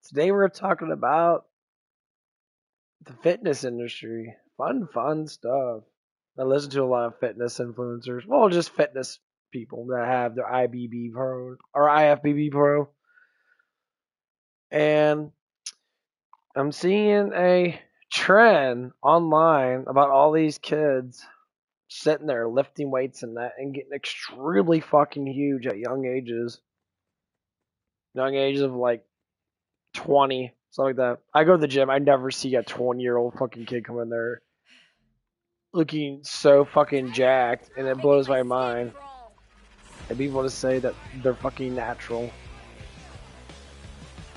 Today we're talking about the fitness industry. Fun stuff. I listen to a lot of fitness influencers. Well, just fitness people that have their IBB Pro or IFBB Pro. And I'm seeing a trend online about all these kids sitting there lifting weights and that and getting extremely fucking huge at young ages. Young ages of like 20, something like that. I go to the gym. I never see a 20-year-old fucking kid come in there looking so fucking jacked, and it blows my mind. And people just say that they're fucking natural.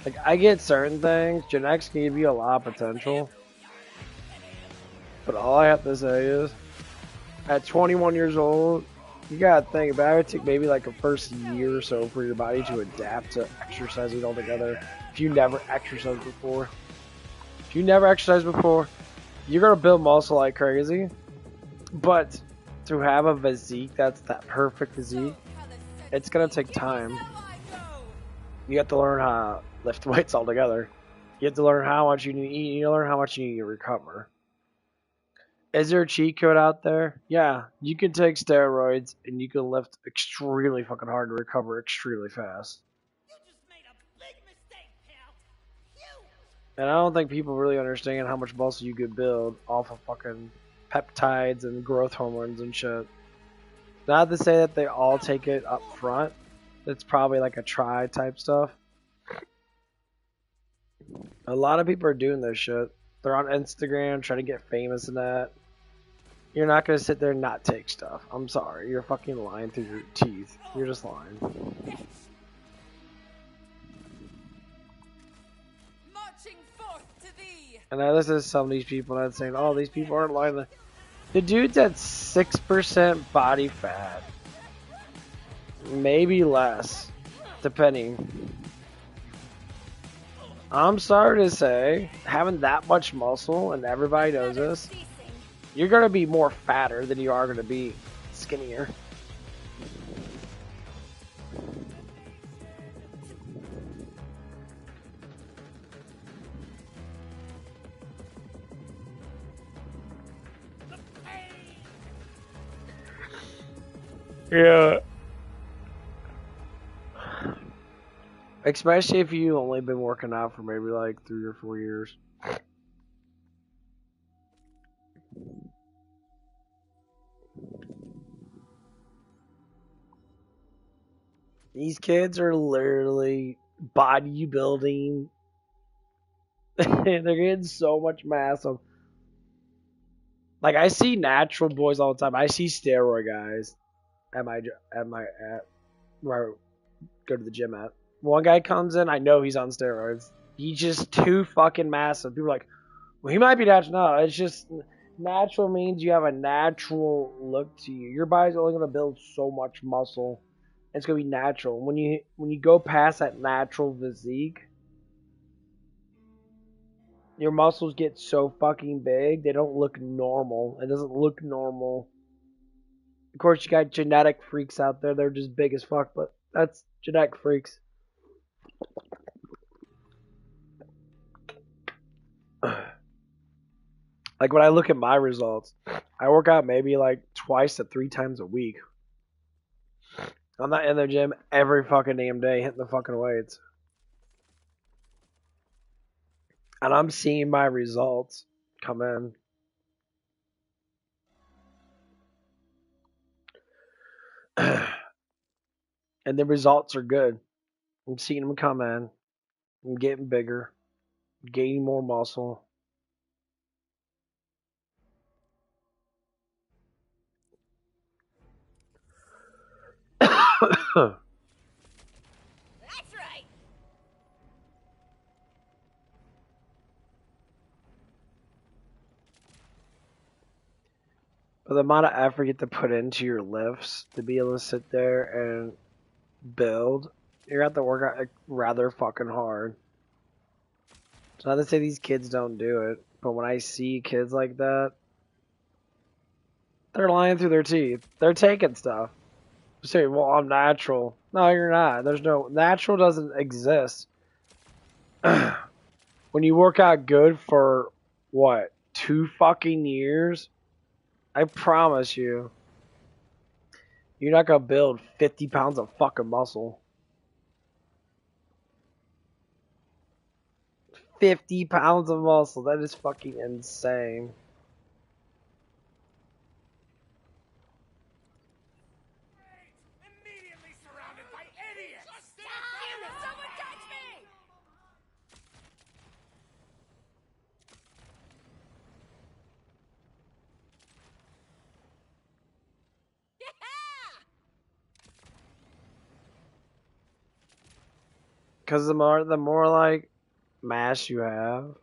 Like, I get certain things. Genetics can give you a lot of potential. But all I have to say is, at 21 years old, you gotta think about it. It would take maybe like a first year or so for your body to adapt to exercising altogether. If you never exercised before. If you never exercised before, you're gonna build muscle like crazy. But to have a physique that's that perfect physique, it's gonna take time. You have to learn how to lift weights altogether. You have to learn how much you need to eat. You learn how much you need to recover. Is there a cheat code out there? Yeah, you can take steroids and you can lift extremely fucking hard and recover extremely fast. And I don't think people really understand how much muscle you could build off of fucking peptides and growth hormones and shit. Not to say that they all take it up front. It's probably like a try type stuff. A lot of people are doing this shit. They're on Instagram trying to get famous and that. You're not gonna sit there and not take stuff. I'm sorry. You're fucking lying through your teeth. You're just lying. Marching forth to thee. And I listen to some of these people and I'm saying, oh, these people aren't lying. The dude's at 6% body fat. Maybe less. Depending. I'm sorry to say, having that much muscle, and everybody knows this, you're going to be more fatter than you are going to be skinnier. Yeah. Especially if you've only been working out for maybe like 3 or 4 years. These kids are literally bodybuilding. They're getting so much mass. Like, I see natural boys all the time. I see steroid guys at where I go to the gym at. One guy comes in, I know he's on steroids. He's just too fucking massive. People are like, well, he might be natural. No, it's just natural means you have a natural look to you. Your body's only gonna build so much muscle. It's gonna be natural. When you go past that natural physique, your muscles get so fucking big, they don't look normal. It doesn't look normal. Of course, you got genetic freaks out there. They're just big as fuck, but that's genetic freaks. Like, when I look at my results, I work out maybe like 2 to 3 times a week. I'm not in the gym every fucking damn day hitting the fucking weights. And I'm seeing my results come in. And the results are good. I'm seeing them come in. I'm getting bigger, gaining more muscle. That's right. But the amount of effort you have to put into your lifts to be able to sit there and build, you're going to have to work out like, rather fucking hard. It's not to say these kids don't do it, but when I see kids like that, they're lying through their teeth. They're taking stuff. Say, well, I'm natural. No, you're not. There's no natural doesn't exist. when you work out good for what 2 fucking years, I promise you, you're not gonna build 50 pounds of fucking muscle. 50 pounds of muscle. That is fucking insane. Immediately surrounded by idiots! Damn it! Someone catch me! Because the more like mass you have,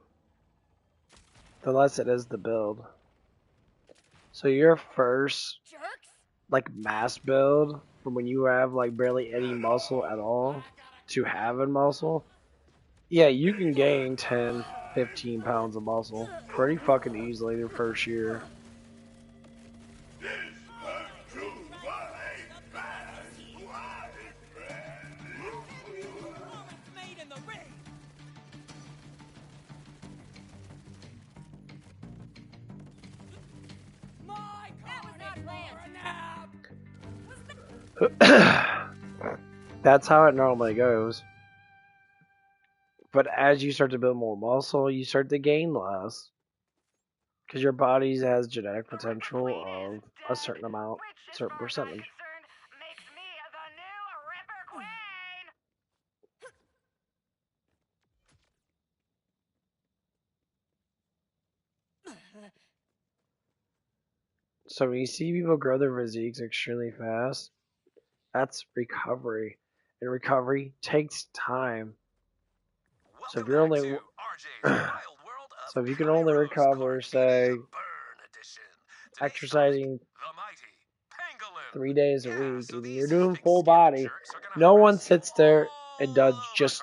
the less it is to build. So your first Jerks! like mass build from when you have like barely any muscle at all to having muscle, yeah, you can gain 10, 15 pounds of muscle pretty fucking easily your first year. Made in the ring! My that was not planned! That's how it normally goes. But as you start to build more muscle, you start to gain less. Because your body has genetic potential of a certain amount, certain percentage. Makes me the new Ripper Queen! So when you see people grow their physiques extremely fast, that's recovery. And recovery takes time. So if you're only so if you can only recover, say, exercising 3 days a week, and you're doing full body, no one sits there and does just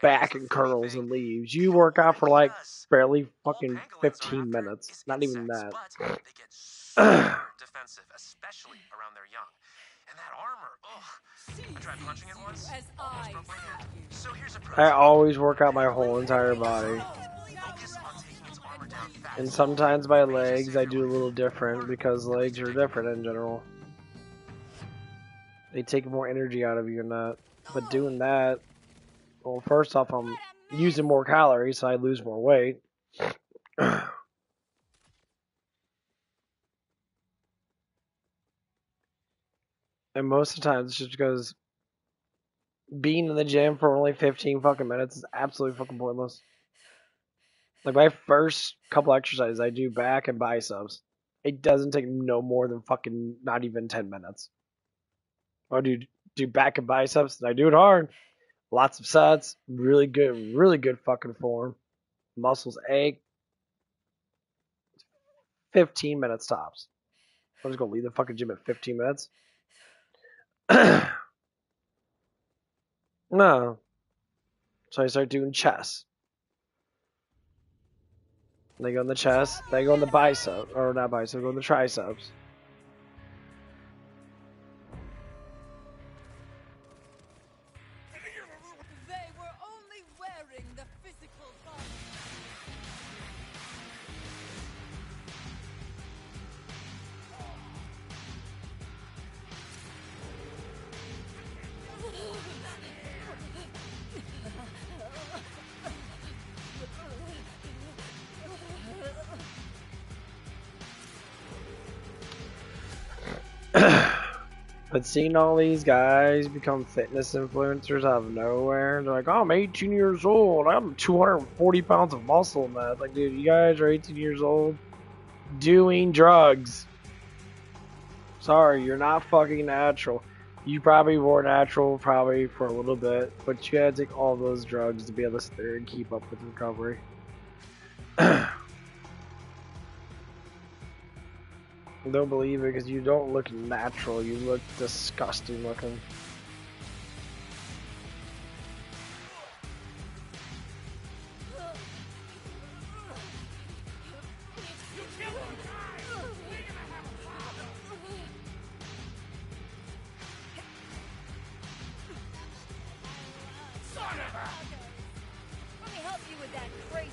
back and curls and leaves. You work out for like barely fucking 15 minutes. Not even that. But they get super defensive, especially around their young. And that armor, ugh. I tried punching it once, As almost I broke my hand. So here's a pro I tip. always work out my whole entire body. Focus on taking its armor down fast. And sometimes my legs I do a little different because legs are different in general. They take more energy out of you than that. But doing that, well, first off, I'm using more calories, so I lose more weight. And most of the time, it's just because being in the gym for only 15 fucking minutes is absolutely fucking pointless. Like my first couple exercises, I do back and biceps. It doesn't take no more than fucking not even 10 minutes. I do back and biceps, and I do it hard. Lots of sets, really good fucking form. Muscles ache. 15 minutes tops. I'm just gonna leave the fucking gym at 15 minutes. No. So I start doing chest. They go in the chest. They go in the bicep, or not bicep. Go in the triceps. They were only wearing the physical body. But seeing all these guys become fitness influencers out of nowhere, they're like, oh, I'm 18 years old. I'm 240 pounds of muscle in that. Like, dude, you guys are 18 years old doing drugs. Sorry, you're not fucking natural. You probably were natural probably for a little bit, but you had to take all those drugs to be able to sit there and keep up with recovery. Don't believe it because you don't look natural. You look disgusting looking. with that crazy.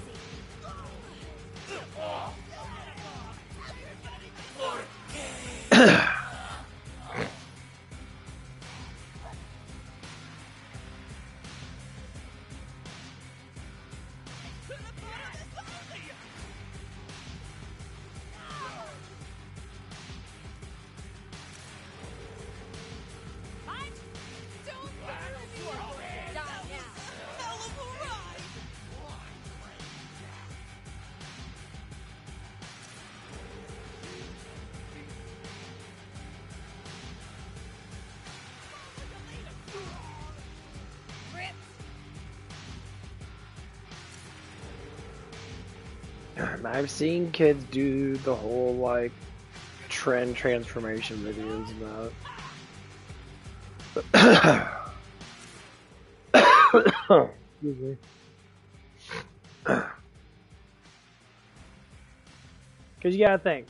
I've seen kids do the whole like trend transformation videos about it. Excuse me. Because you gotta think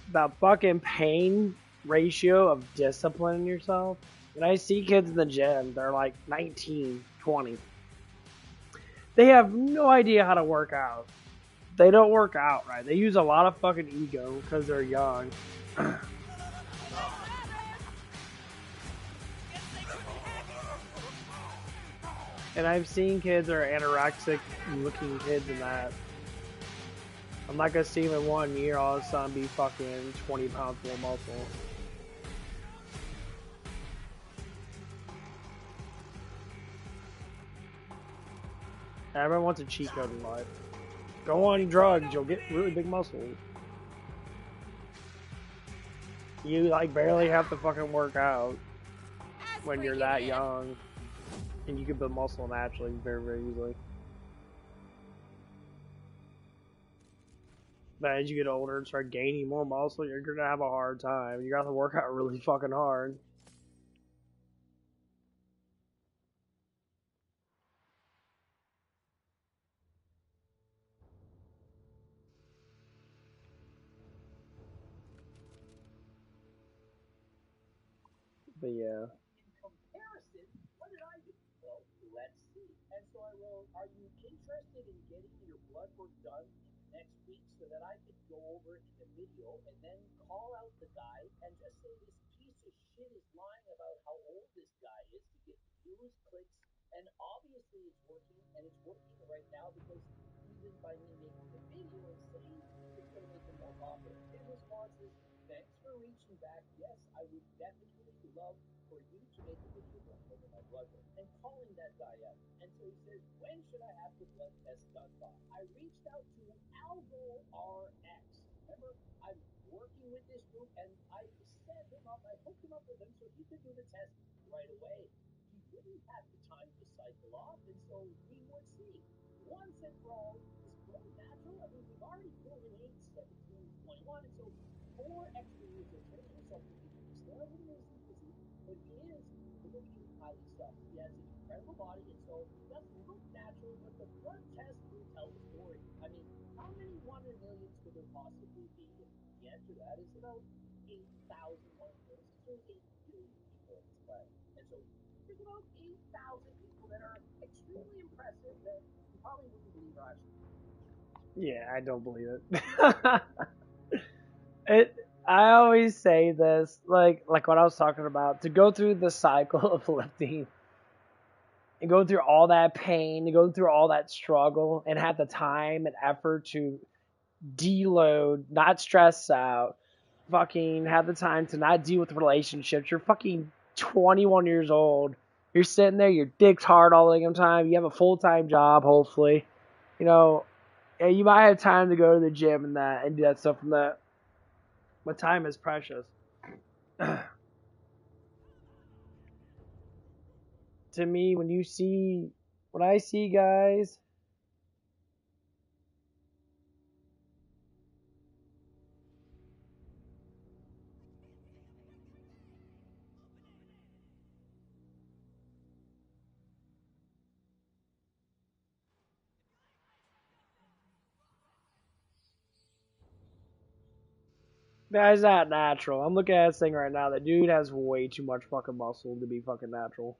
about fucking pain ratio of disciplining yourself. When I see kids in the gym, they're like 19, 20. They have no idea how to work out. They don't work out right. They use a lot of fucking ego because they're young. And I've seen kids that are anorexic looking kids in that. I'm not gonna see them in 1 year all of a sudden be fucking 20 pounds more muscle. Everyone wants a cheat code in life. Go on drugs, you'll get really big muscles. You like barely have to fucking work out when you're that young. And you can build muscle naturally very, very easily. But as you get older and start gaining more muscle, you're gonna have a hard time. You gotta work out really fucking hard. But yeah. In comparison, what did I do? Well, let's see. And so I wrote, are you interested in getting your blood work done next week so that I could go over it in the video and then call out the guy and just say this piece of shit is lying about how old this guy is to get views, clicks, and obviously it's working, and it's working right now because even by me making the video and saying it's going to make him more popular. His response is, thanks for reaching back. Yes, I would definitely love for you to make a video going over my blood work and calling that guy out. And so he says, when should I have the blood test done by? I reached out to Algo RX. Remember, I'm working with this group and I set him up, I hooked him up with him so he could do the test right away. He wouldn't have the time to cycle off, and so we would see. Once and for all, is blood natural? I mean, we've already proven 8, 17, 21, and so 4 extra years of training, something he still has an amazing physique, but he is looking highly stuffed. He has an incredible body, and so he doesn't look natural, but the blood test will tell the story. I mean, how many 1 in millions could there possibly be? And the answer to that is about 8,000 1 in millions. There's 8 billion people on this planet. And so there's about 8,000 people that are extremely impressive that you probably wouldn't believe are actually. Yeah, I don't believe it. I always say this, like what I was talking about, to go through the cycle of lifting and go through all that pain, to go through all that struggle and have the time and effort to deload, not stress out, fucking have the time to not deal with relationships. You're fucking 21 years old. You're sitting there, your dick's hard all the time. You have a full-time job, hopefully. You know, and you might have time to go to the gym and that and do that stuff from that. But time is precious. To me, when I see guys That's not natural. I'm looking at this thing right now. The dude has way too much fucking muscle to be fucking natural.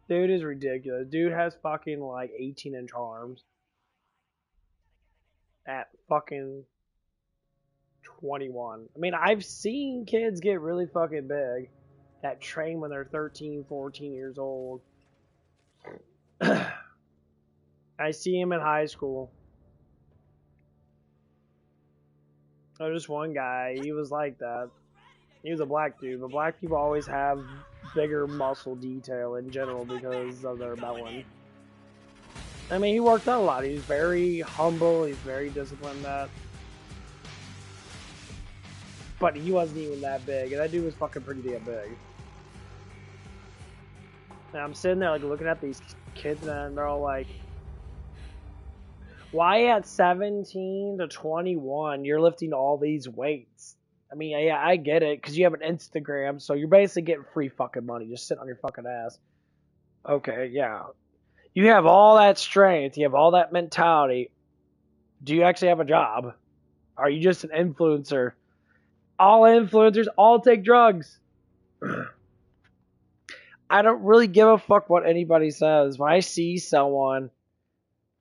Dude is ridiculous. Dude has fucking like 18-inch arms at fucking 21. I mean, I've seen kids get really fucking big that train when they're 13, 14 years old. I see him in high school. There's just one guy, he was like that. He was a black dude, but black people always have bigger muscle detail in general because of their melanin. I mean, he worked out a lot. He's very humble. He's very disciplined. But he wasn't even that big, and that dude was fucking pretty damn big. And I'm sitting there like looking at these kids, and they're all like, "Why at 17 to 21 you're lifting all these weights?" I mean, yeah, I get it, because you have an Instagram, so you're basically getting free fucking money. Just sitting on your fucking ass. Okay, yeah. You have all that strength. You have all that mentality. Do you actually have a job? Are you just an influencer? All influencers all take drugs. I don't really give a fuck what anybody says. When I see someone,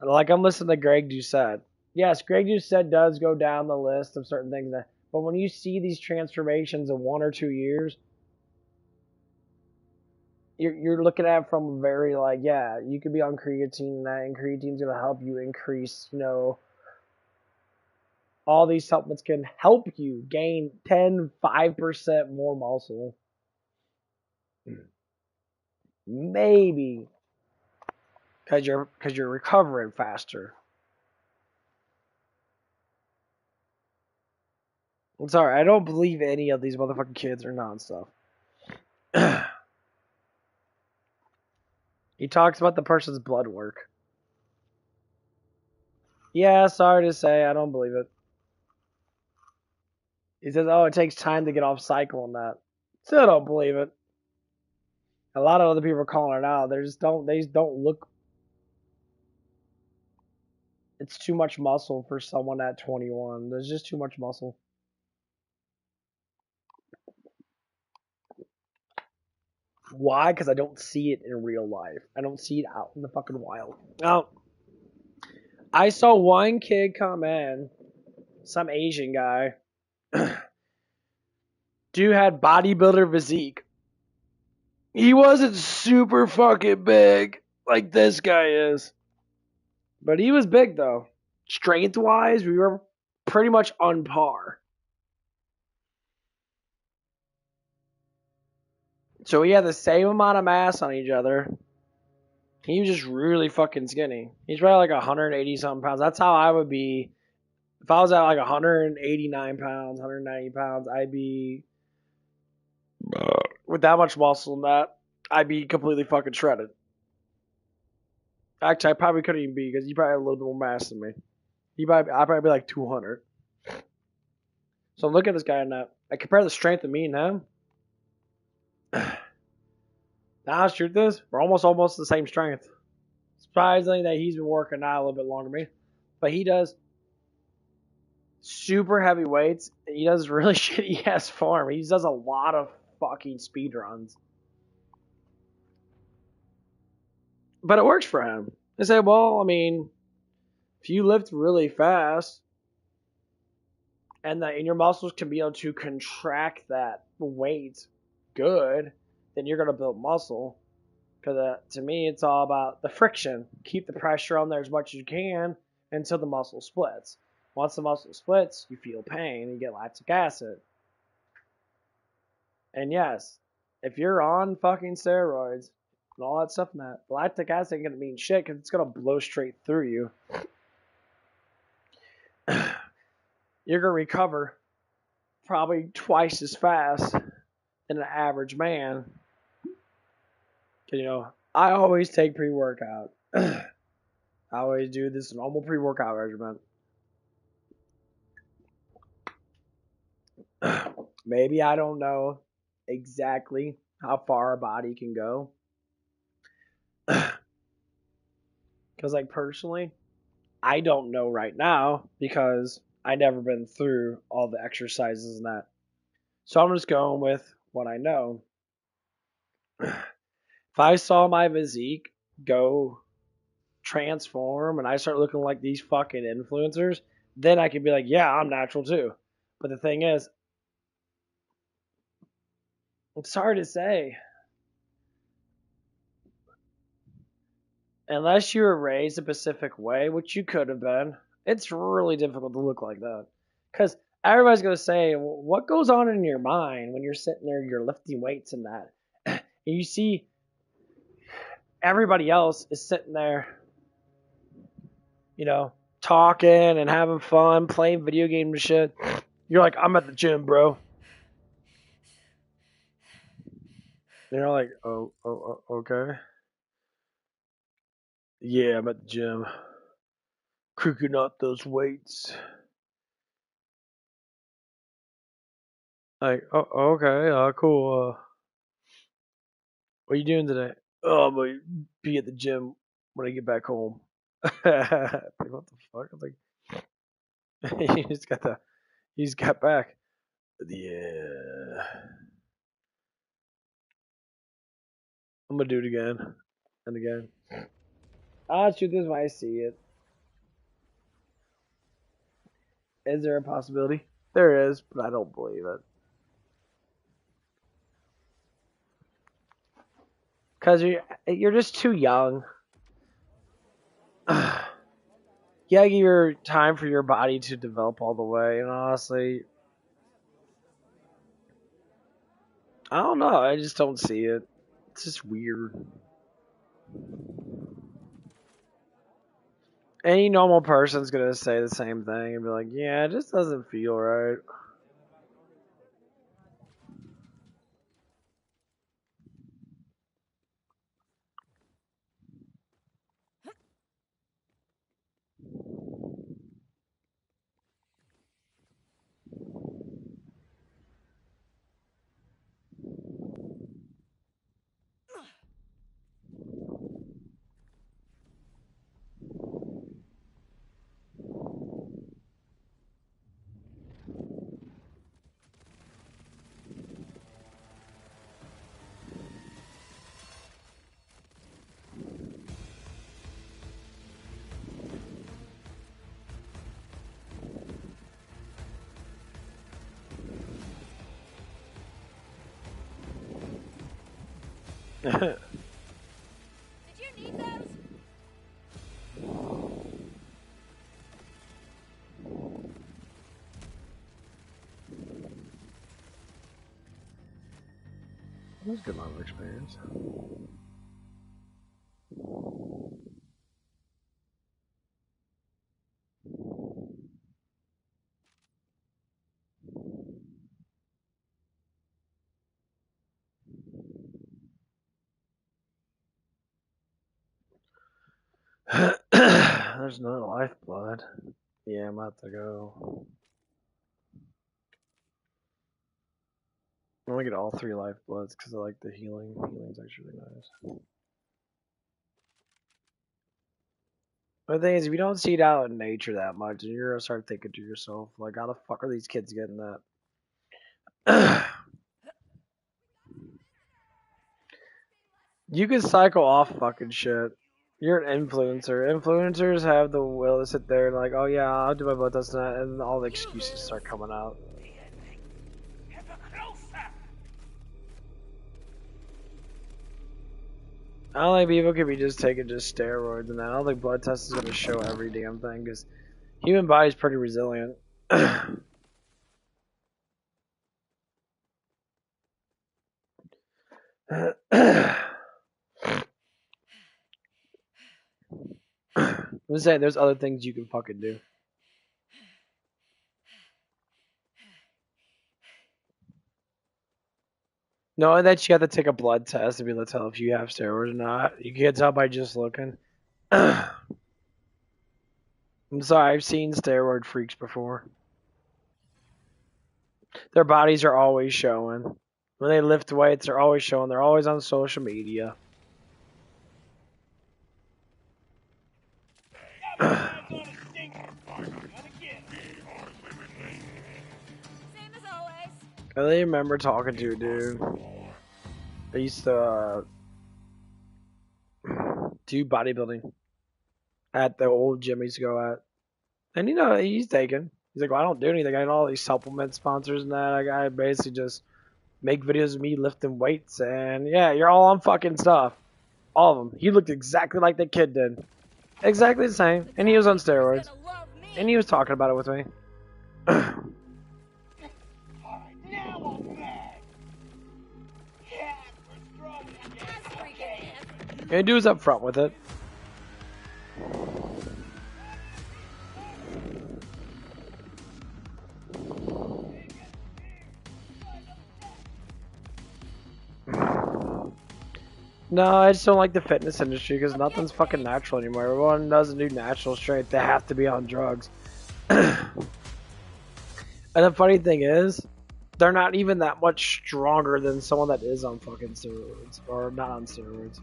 like I'm listening to Greg Doucette. Yes, Greg Doucette does go down the list of certain things that. But when you see these transformations in 1 or 2 years, you're looking at it from very like, yeah, you could be on creatine and creatine's gonna help you increase, all these supplements can help you gain 5% more muscle. Maybe because you're recovering faster. I'm sorry, I don't believe any of these motherfucking kids are non-stuff. He talks about the person's blood work. Yeah, sorry to say, I don't believe it. He says, "Oh, it takes time to get off cycle on that." Still don't believe it. A lot of other people are calling it out. They just don't look. It's too much muscle for someone at 21. There's just too much muscle. Why? Because I don't see it in real life. I don't see it out in the fucking wild. Now, I saw one kid come in, some Asian guy. Dude had bodybuilder physique. He wasn't super fucking big like this guy is. But he was big though. Strength-wise, we were pretty much on par. So we had the same amount of mass on each other. He was just really fucking skinny. He's probably like 180 something pounds. That's how I would be. If I was at like 189 pounds, 190 pounds, I'd be, with that much muscle and that, I'd be completely fucking shredded. Actually, I probably couldn't even be, because he probably had a little bit more mass than me. I'd probably be like 200. So look at this guy in that. I compare the strength of me and him. Now, the truth is, we're almost the same strength. Surprisingly that he's been working out a little bit longer than me. But he does super heavy weights. He does really shitty ass form. He does a lot of fucking speed runs. But it works for him. I say, well, I mean, if you lift really fast and your muscles can be able to contract that weight good, then you're going to build muscle. Because to me, it's all about the friction. Keep the pressure on there as much as you can until the muscle splits. Once the muscle splits, you feel pain, you get lactic acid. And yes, if you're on fucking steroids and all that stuff, and that lactic acid ain't gonna mean shit because it's gonna blow straight through you. You're gonna recover probably twice as fast than an average man. I always take pre-workout. I always do this normal pre-workout regimen. Maybe I don't know exactly how far our body can go. Because, like, personally, I don't know right now because I never been through all the exercises and that. So I'm just going with what I know. If If I saw my physique go transform and I start looking like these fucking influencers, then I could be like, yeah, I'm natural too. But the thing is, it's hard to say. Unless you were raised a specific way, which you could have been, it's really difficult to look like that. Because everybody's going to say, well, what goes on in your mind when you're sitting there, you're lifting weights and that? And you see everybody else is sitting there, you know, talking and having fun, playing video games and shit. You're like, I'm at the gym, bro. And you're like, oh, okay. Yeah, I'm at the gym. Cooking up those weights. Like, oh, okay, cool. What are you doing today? Oh, I'm gonna be at the gym when I get back home. Like, what the fuck? I'm like, he just got back. Yeah. I'm gonna do it again and again. I'll shoot this when I see it. Is there a possibility? There is, but I don't believe it. Cause you're just too young. Yeah, give your time for your body to develop all the way, and honestly, I don't know. I just don't see it. It's just weird. Any normal person's gonna say the same thing and be like, "Yeah, it just doesn't feel right." Did you need those? That's a good amount of experience. There's no lifeblood. Yeah, I'm about to go. I'm gonna get all 3 lifebloods because I like the healing. Healing's actually nice. But the thing is, if you don't see it out in nature that much, then you're gonna start thinking to yourself, like, how the fuck are these kids getting that? You can cycle off fucking shit. You're an influencer. Influencers have the will to sit there and like, oh yeah, I'll do my blood test and that, and all the excuses start coming out. I don't think people could be just taking just steroids and that. I don't think blood test is gonna show every damn thing because human body's pretty resilient. I'm saying there's other things you can fucking do. Knowing that you have to take a blood test to be able to tell if you have steroids or not, you can't tell by just looking. I'm sorry, I've seen steroid freaks before. Their bodies are always showing. When they lift weights, they're always showing. They're always on social media. Same as always. I remember talking to a dude. I used to do bodybuilding at the old gym he used to go at. And you know, he's taken. He's like, well, I don't do anything. I got all these supplement sponsors and that. I basically just make videos of me lifting weights. And yeah, you're all on fucking stuff. All of them. He looked exactly like the kid did. Exactly the same. And he was on steroids. And he was talking about it with me. Alright, now I'm mad. Yeah, we're strong again. Okay. And he was up front with it. No, I just don't like the fitness industry because nothing's fucking natural anymore. Everyone doesn't do natural strength. They have to be on drugs. And the funny thing is, they're not even that much stronger than someone that is on fucking steroids. Or not on steroids.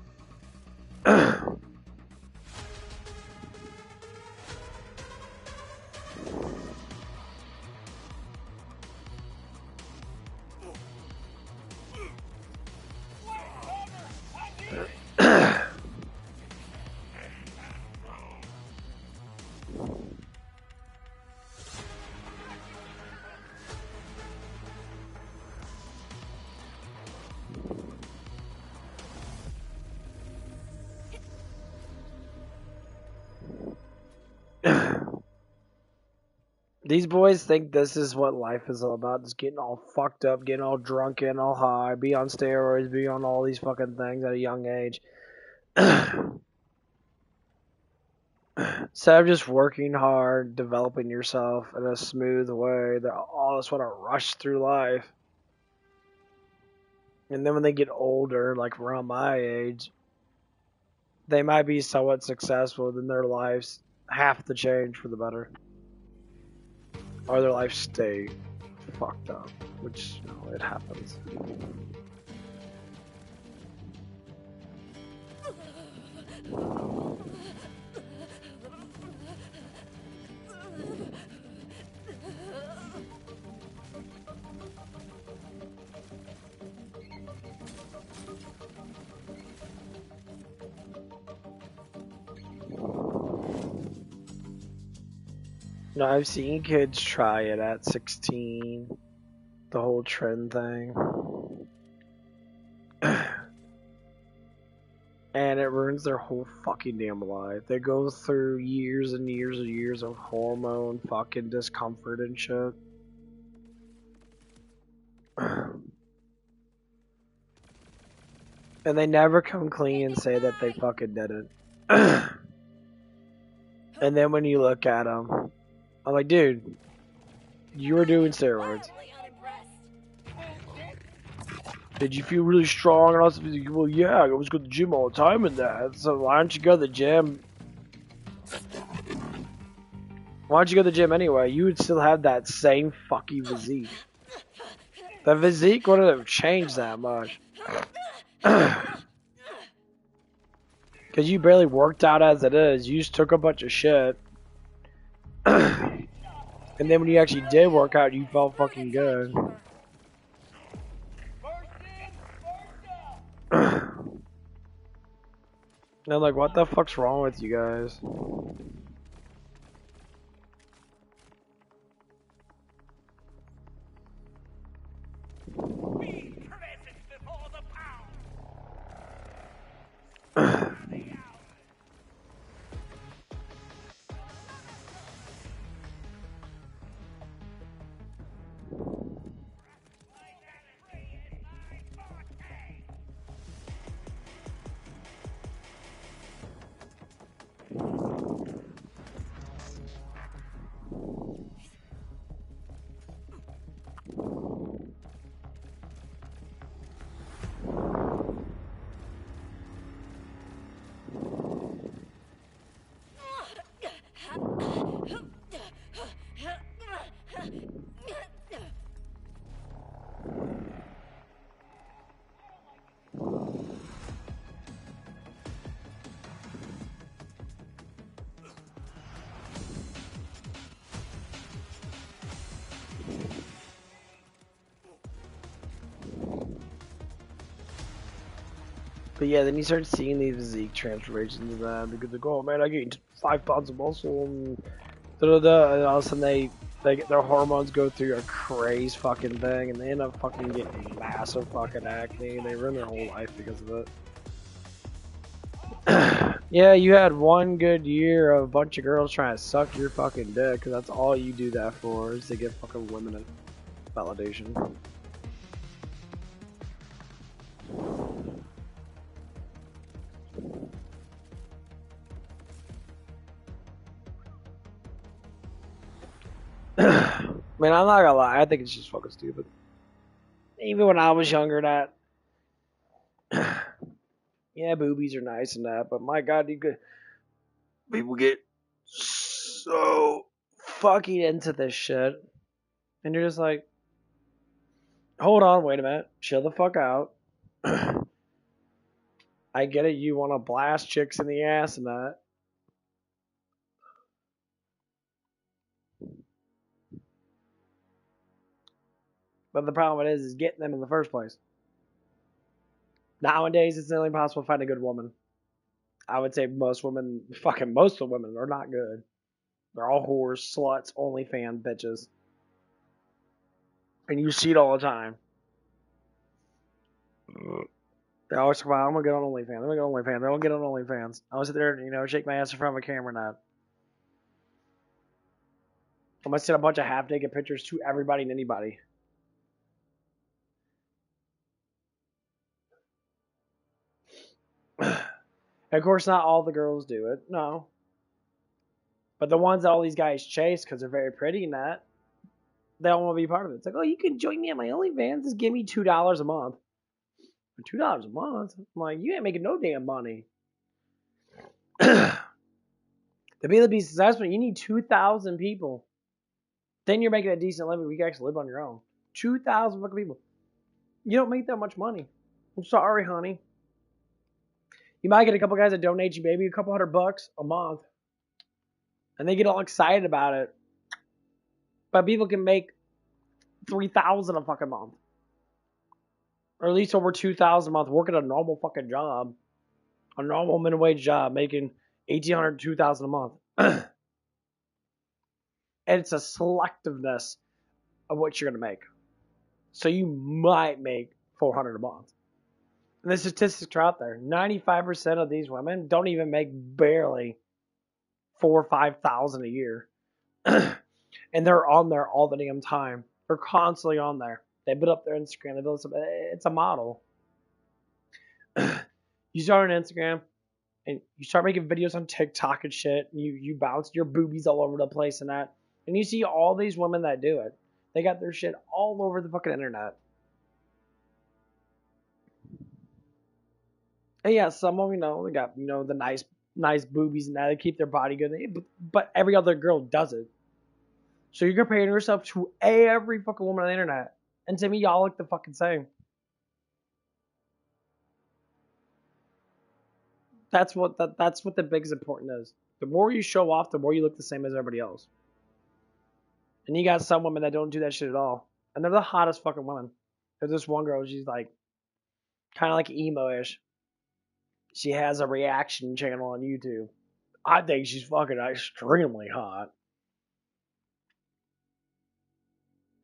These boys think this is what life is all about, just getting all fucked up, getting all drunk, getting all high, be on steroids, be on all these fucking things at a young age. Instead of just working hard, developing yourself in a smooth way, they all just want to rush through life. And then when they get older, like around my age, they might be somewhat successful, then their lives have to change for the better. Or their lives stay fucked up, which, you know, it happens. No, I've seen kids try it at 16, the whole trend thing. And it ruins their whole fucking damn life. They go through years and years and years of hormone fucking discomfort and shit. And they never come clean and say that they fucking did it. And then when you look at them, I'm like, dude, you were doing steroids. Did you feel really strong? And I was like, well, yeah, I was go to the gym all the time and that. So why don't you go to the gym? Why don't you go to the gym anyway? You would still have that same fucking physique. The physique wouldn't have changed that much. Because you barely worked out as it is. You just took a bunch of shit. And then when you actually did work out, you felt fucking good. And I'm like, what the fuck's wrong with you guys? But yeah, then you start seeing these physique transformations and that because they go, oh man, I gained 5 pounds of muscle and and all of a sudden they get their hormones go through a crazy fucking thing and they end up fucking getting massive fucking acne and they ruin their whole life because of it. Yeah, you had one good year of a bunch of girls trying to suck your fucking dick because that's all you do that for is to get fucking women validation. Man, I'm not gonna lie, I think it's just fucking stupid. Even when I was younger, that yeah, boobies are nice and that, but my god, you could people get so fucking into this shit, and you're just like, hold on, wait a minute, chill the fuck out. I get it, you want to blast chicks in the ass and that. But the problem is getting them in the first place. Nowadays, it's nearly impossible to find a good woman. I would say most women, fucking most of the women, are not good. They're all whores, sluts, OnlyFans bitches. And you see it all the time. They always talk about, I'm gonna get on OnlyFans, I'm gonna get on OnlyFans, I don't get on OnlyFans. I was sit there, shake my ass in front of a camera now. I'm gonna send a bunch of half-naked pictures to everybody and anybody. And of course, not all the girls do it, no. But the ones that all these guys chase because they're very pretty and that, they all want to be part of it. It's like, oh, you can join me on my OnlyFans. Just give me $2 a month. $2 a month? I'm like, you ain't making no damn money. To be able to be successful, you need 2,000 people. Then you're making a decent living. We can actually live on your own. 2,000 fucking people. You don't make that much money. I'm sorry, honey. You might get a couple guys that donate you maybe a couple $100 a month. And they get all excited about it. But people can make 3,000 a fucking month. Or at least over 2,000 a month working a normal fucking job. A normal minimum wage job making 1,800 to 2,000 a month. And it's a selectiveness of what you're going to make. So you might make 400 a month. And the statistics are out there. 95% of these women don't even make barely 4,000 or 5,000 a year. And they're on there all the damn time. They're constantly on there. They build up their Instagram. They build up, it's a model. You start on Instagram and you start making videos on TikTok and shit. And you bounce your boobies all over the place and that. And you see all these women that do it. They got their shit all over the fucking internet. And yeah, some of them, they got, the nice boobies and that. They keep their body good. But every other girl does it. So you're comparing yourself to every fucking woman on the internet. And to me, y'all look the fucking same. That's what the biggest important is. The more you show off, the more you look the same as everybody else. And you got some women that don't do that shit at all. And they're the hottest fucking women. There's this one girl, she's like, kind of like emo-ish. She has a reaction channel on YouTube. I think she's fucking extremely hot.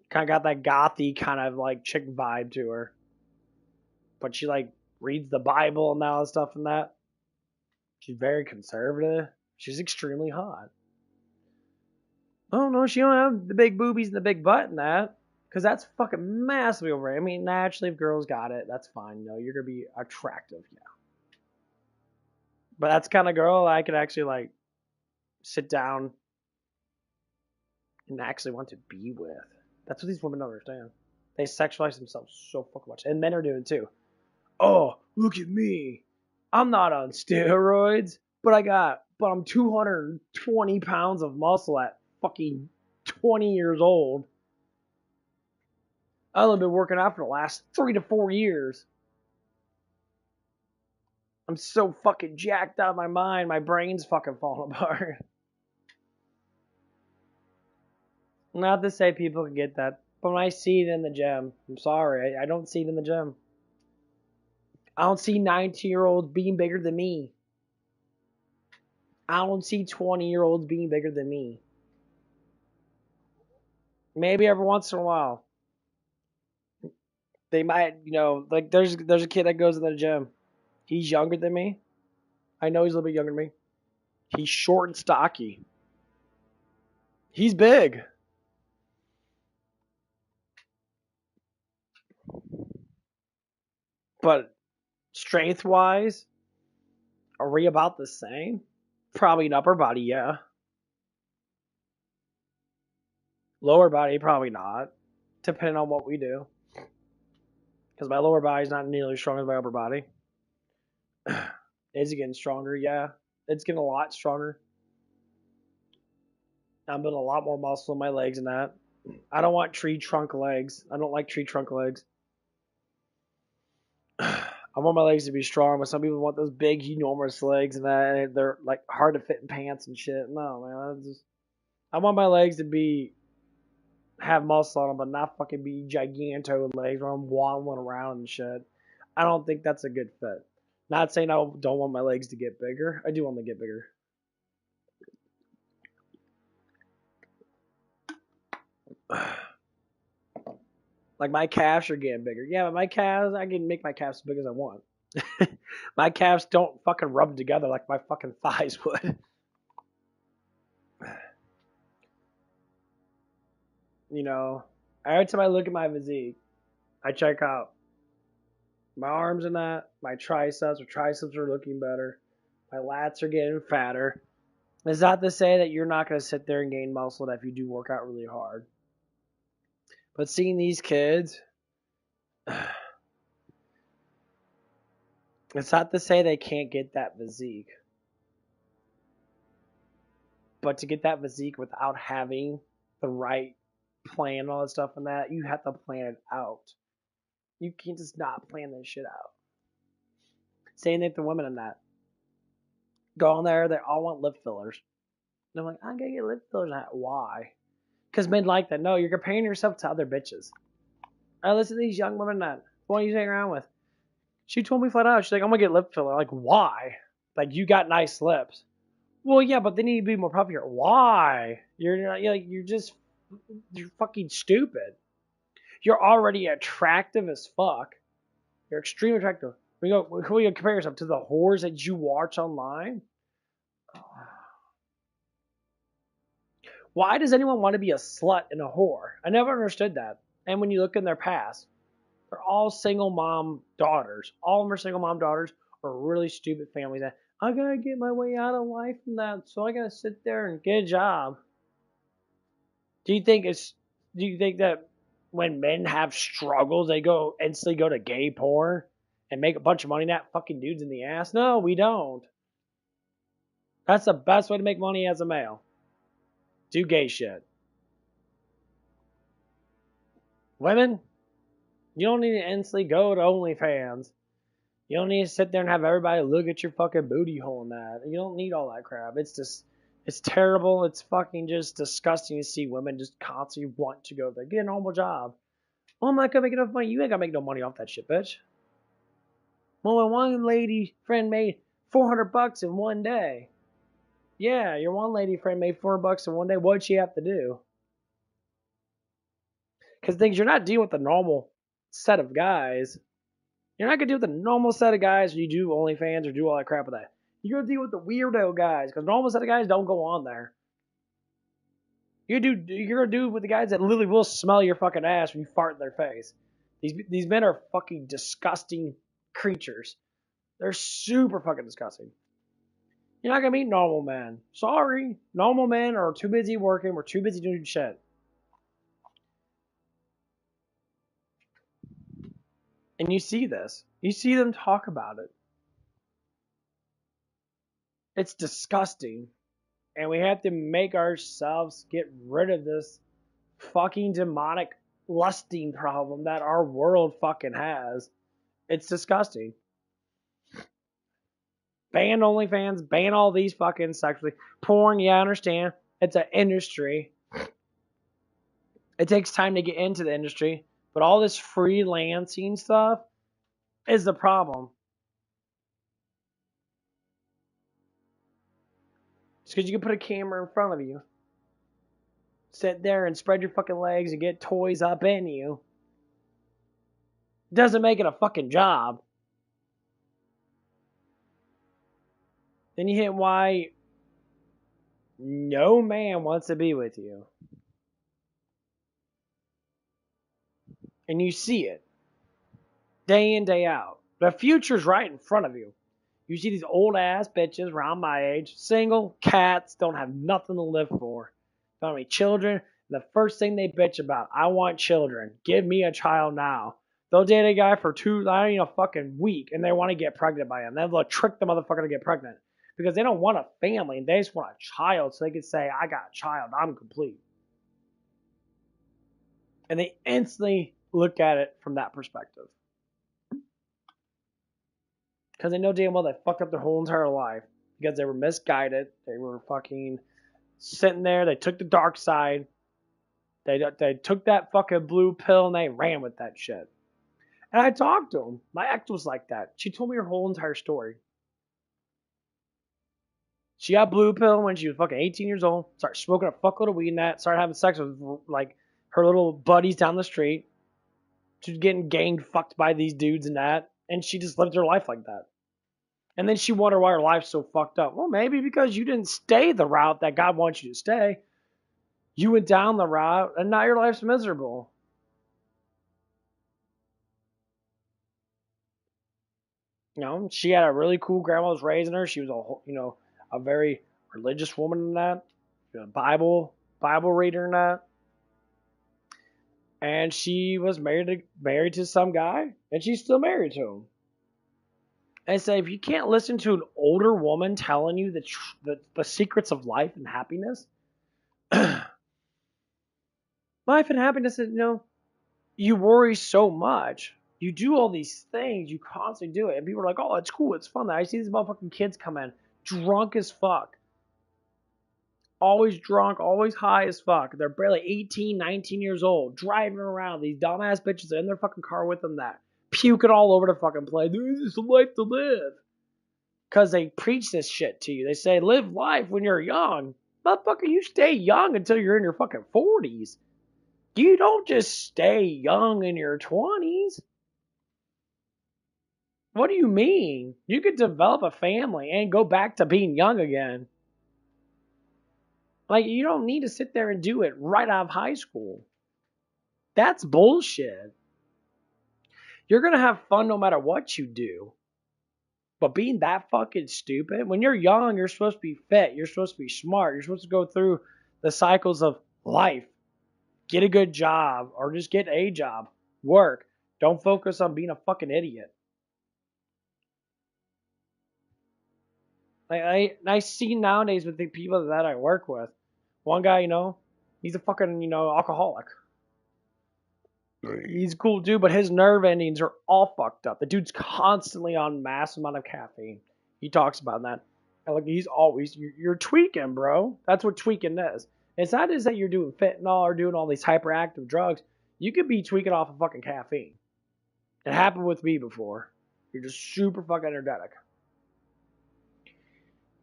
Kind of got that gothy kind of like chick vibe to her. But she like reads the Bible and all that stuff and that. She's very conservative. She's extremely hot. Oh no, she don't have the big boobies and the big butt and that. Because that's fucking massively over. I mean, naturally, if girls got it, that's fine. You're going to be attractive, yeah. But that's the kind of girl I could actually, like, sit down and actually want to be with. That's what these women don't understand. They sexualize themselves so fucking much. And men are doing it too. Oh, look at me. I'm not on steroids, but I'm 220 pounds of muscle at fucking 20 years old. I've only been working out for the last 3 to 4 years. I'm so fucking jacked out of my mind. My brain's fucking falling apart. Not to say people can get that, but when I see it in the gym, I'm sorry, I don't see it in the gym. I don't see 19-year-olds being bigger than me. I don't see 20-year-olds being bigger than me. Maybe every once in a while. They might, like there's a kid that goes to the gym. He's younger than me. I know he's a little bit younger than me. He's short and stocky. He's big. But strength-wise, are we about the same? Probably an upper body, yeah. Lower body, probably not. Depending on what we do. Because my lower body's not nearly as strong as my upper body. Is it getting stronger? Yeah. It's getting a lot stronger. I'm building a lot more muscle in my legs and that. I don't want tree trunk legs. I don't like tree trunk legs. I want my legs to be strong, but some people want those big, enormous legs and that, and they're like hard to fit in pants and shit. No, man. I want my legs to have muscle on them, but not fucking be giganto legs where I'm waddling around and shit. I don't think that's a good fit. Not saying I don't want my legs to get bigger. I do want them to get bigger. Like my calves are getting bigger. Yeah, but my calves, I can make my calves as big as I want. My calves don't fucking rub together like my fucking thighs would. Every time I look at my physique, I check out my arms and that, my triceps. My triceps are looking better. My lats are getting fatter. It's not to say that you're not going to sit there and gain muscle if you do work out really hard. But seeing these kids, it's not to say they can't get that physique. But to get that physique without having the right plan, all that stuff and that, you have to plan it out. You can't just not plan this shit out. Same thing with the women in that. Go on there, they all want lip fillers. And I'm like, I'm gonna get lip fillers. Why? Because men like that. No, you're comparing yourself to other bitches. I listen to these young women that the one you hang around with. She told me flat out, she's like, I'm gonna get lip filler. Like, why? Like, you got nice lips. Well, yeah, but they need to be more puffier. Why? You're fucking stupid. You're already attractive as fuck. You're extremely attractive. Who you compare yourself to? The whores that you watch online? Why does anyone want to be a slut and a whore? I never understood that. And when you look in their past, they're all single mom daughters. All of them are single mom daughters or really stupid families that I gotta get my way out of life and that, so I gotta sit there and get a job. Do you think that when men have struggles, they instantly go to gay porn and make a bunch of money that fucking dudes in the ass? No, we don't. That's the best way to make money as a male. Do gay shit. Women, you don't need to instantly go to OnlyFans. You don't need to sit there and have everybody look at your fucking booty hole and that. You don't need all that crap. It's terrible. It's fucking just disgusting to see women just constantly want to go there. Get a normal job. Well, I'm not gonna make enough money. You ain't gonna make no money off that shit, bitch. Well, my one lady friend made $400 in one day. Yeah, your one lady friend made $400 in one day. What'd she have to do? Because things you're not dealing with the normal set of guys. You're not gonna deal with the normal set of guys when you do OnlyFans or do all that crap with that. You're gonna deal with the weirdo guys because normal set of guys don't go on there. You're gonna do with the guys that literally will smell your fucking ass when you fart in their face. These men are fucking disgusting creatures. They're super fucking disgusting. You're not gonna meet normal men. Sorry, normal men are too busy working. We're too busy doing shit. And you see this. You see them talk about it. It's disgusting. And we have to make ourselves get rid of this fucking demonic lusting problem that our world fucking has. It's disgusting. Ban OnlyFans, ban all these fucking sexually. Porn, yeah, I understand. It's an industry. It takes time to get into the industry. But all this freelancing stuff is the problem. It's because you can put a camera in front of you. Sit there and spread your fucking legs and get toys up in you. Doesn't make it a fucking job. Then you hit why no man wants to be with you. And you see it. Day in, day out. The future's right in front of you. You see these old ass bitches around my age, single, cats, don't have nothing to live for. Don't have any children. The first thing they bitch about, I want children. Give me a child now. They'll date a guy for a fucking week and they want to get pregnant by him. Then they'll trick the motherfucker to get pregnant. Because they don't want a family. They just want a child so they can say, I got a child. I'm complete. And they instantly look at it from that perspective. Because they know damn well they fucked up their whole entire life. Because they were misguided. They were fucking sitting there. They took the dark side. They took that fucking blue pill and they ran with that shit. And I talked to them. My ex was like that. She told me her whole entire story. She got blue pill when she was fucking 18 years old. Started smoking a fuckload of weed and that. Started having sex with like her little buddies down the street. She was getting gang fucked by these dudes and that. And she just lived her life like that. And then she wondered why her life's so fucked up. Well, maybe because you didn't stay the route that God wants you to stay. You went down the route, and now your life's miserable. You know, she had a really cool grandma was raising her. She was a very religious woman in that. She was a Bible reader in that. And she was married to some guy, and she's still married to him. And say, if you can't listen to an older woman telling you the secrets of life and happiness, life and happiness is, you worry so much. You do all these things. You constantly do it. And people are like, oh, it's cool. It's fun. I see these motherfucking kids come in drunk as fuck. Always drunk, always high as fuck. They're barely 18, 19 years old, driving around. These dumbass bitches are in their fucking car with them that. Puking all over the fucking place. This is a life to live. Because they preach this shit to you. They say, live life when you're young. Motherfucker, you stay young until you're in your fucking 40s. You don't just stay young in your 20s. What do you mean? You could develop a family and go back to being young again. Like, you don't need to sit there and do it right out of high school. That's bullshit. You're going to have fun no matter what you do. But being that fucking stupid, when you're young, you're supposed to be fit. You're supposed to be smart. You're supposed to go through the cycles of life. Get a good job or just get a job. Work. Don't focus on being a fucking idiot. I see nowadays with the people that I work with. One guy, he's a fucking, alcoholic. He's a cool dude, but his nerve endings are all fucked up. The dude's constantly on mass amount of caffeine. He talks about that. And like he's always, you're tweaking, bro. That's what tweaking is. It's not just that you're doing fentanyl or doing all these hyperactive drugs. You could be tweaking off of fucking caffeine. It happened with me before. You're just super fucking energetic.